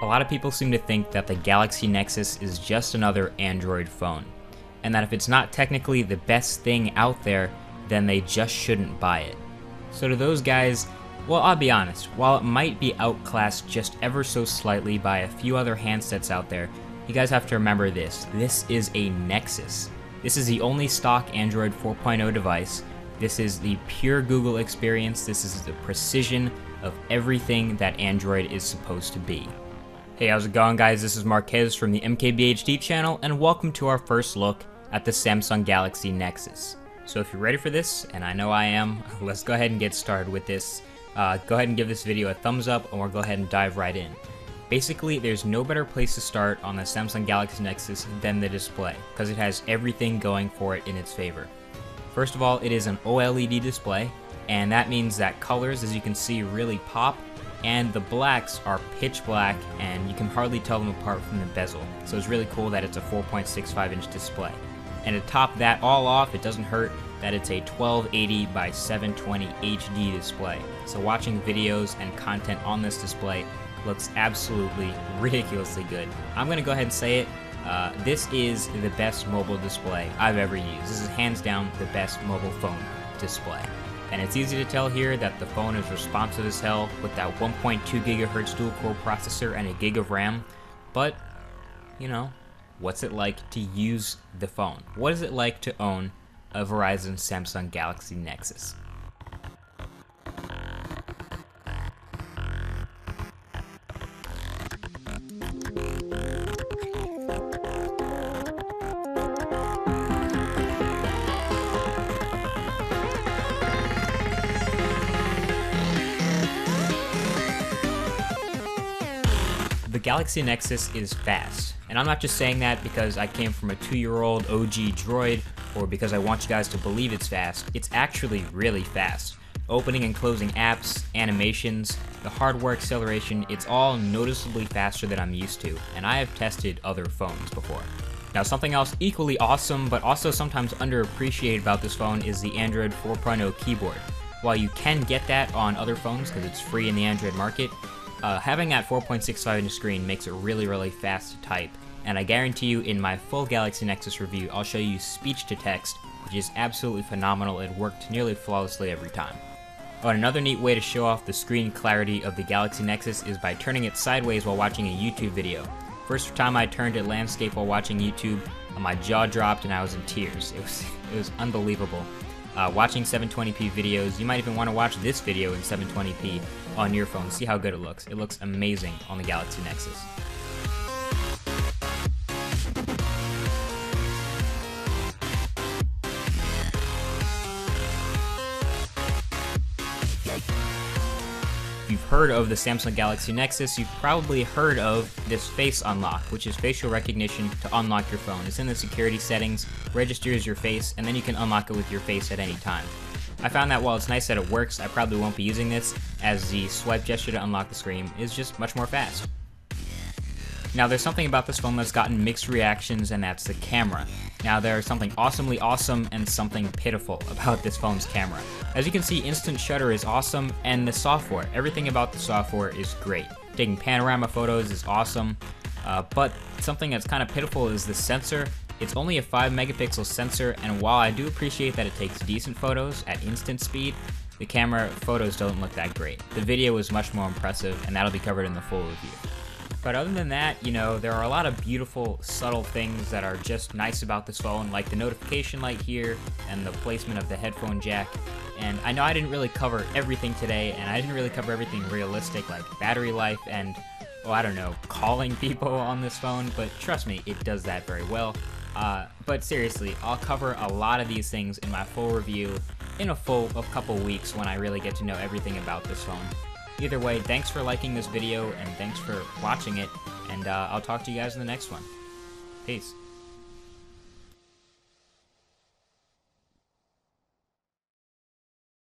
A lot of people seem to think that the Galaxy Nexus is just another Android phone, and that if it's not technically the best thing out there, then they just shouldn't buy it. So to those guys, well, I'll be honest, while it might be outclassed just ever so slightly by a few other handsets out there, you guys have to remember this. This is a Nexus. This is the only stock Android 4.0 device. This is the pure Google experience. This is the precision of everything that Android is supposed to be. Hey, how's it going, guys? This is Marquez from the MKBHD channel, and welcome to our first look at the Samsung Galaxy Nexus. So if you're ready for this, and I know I am, let's go ahead and get started with this. Go ahead and give this video a thumbs up, and we'll go ahead and dive right in. Basically, there's no better place to start on the Samsung Galaxy Nexus than the display, because it has everything going for it in its favor. First of all, it is an OLED display, and that means that colors, as you can see, really pop, and the blacks are pitch black, and you can hardly tell them apart from the bezel. So it's really cool that it's a 4.65-inch display. And to top that all off, it doesn't hurt that it's a 1280 by 720 HD display. So watching videos and content on this display looks absolutely ridiculously good. I'm gonna go ahead and say it. This is the best mobile display I've ever used. This is hands down the best mobile phone display. And it's easy to tell here that the phone is responsive as hell with that 1.2 GHz dual-core processor and a gig of RAM. But, you know, what's it like to use the phone? What is it like to own a Verizon Samsung Galaxy Nexus? The Galaxy Nexus is fast, and I'm not just saying that because I came from a 2-year-old OG Droid or because I want you guys to believe it's fast. It's actually really fast. Opening and closing apps, animations, the hardware acceleration, it's all noticeably faster than I'm used to, and I have tested other phones before. Now, something else equally awesome but also sometimes underappreciated about this phone is the Android 4.0 keyboard. While you can get that on other phones because it's free in the Android market, having that 4.65-inch screen makes it really fast to type, and I guarantee you in my full Galaxy Nexus review, I'll show you speech to text, which is absolutely phenomenal. It worked nearly flawlessly every time. Oh, and another neat way to show off the screen clarity of the Galaxy Nexus is by turning it sideways while watching a YouTube video. First time I turned it landscape while watching YouTube, my jaw dropped and I was in tears. It was unbelievable. Watching 720p videos, you might even want to watch this video in 720p on your phone. See how good it looks. It looks amazing on the Galaxy Nexus. If you've heard of the Samsung Galaxy Nexus, you've probably heard of this face unlock, which is facial recognition to unlock your phone. It's in the security settings, registers your face, and then you can unlock it with your face at any time. I found that while it's nice that it works, I probably won't be using this, as the swipe gesture to unlock the screen is just much more fast. Now, there's something about this phone that's gotten mixed reactions, and that's the camera. Now, there's something awesomely awesome and something pitiful about this phone's camera. As you can see, instant shutter is awesome, and the software, everything about the software is great. Taking panorama photos is awesome, but something that's kind of pitiful is the sensor. It's only a 5 megapixel sensor, and while I do appreciate that it takes decent photos at instant speed, the camera photos don't look that great. The video is much more impressive, and that'll be covered in the full review. But other than that, you know, there are a lot of beautiful, subtle things that are just nice about this phone, like the notification light here and the placement of the headphone jack. And I know I didn't really cover everything today, and I didn't really cover everything realistic, like battery life and, oh, I don't know, calling people on this phone, but trust me, it does that very well. But seriously, I'll cover a lot of these things in my full review in a couple weeks when I really get to know everything about this phone. Either way, thanks for liking this video, and thanks for watching it, and I'll talk to you guys in the next one. Peace.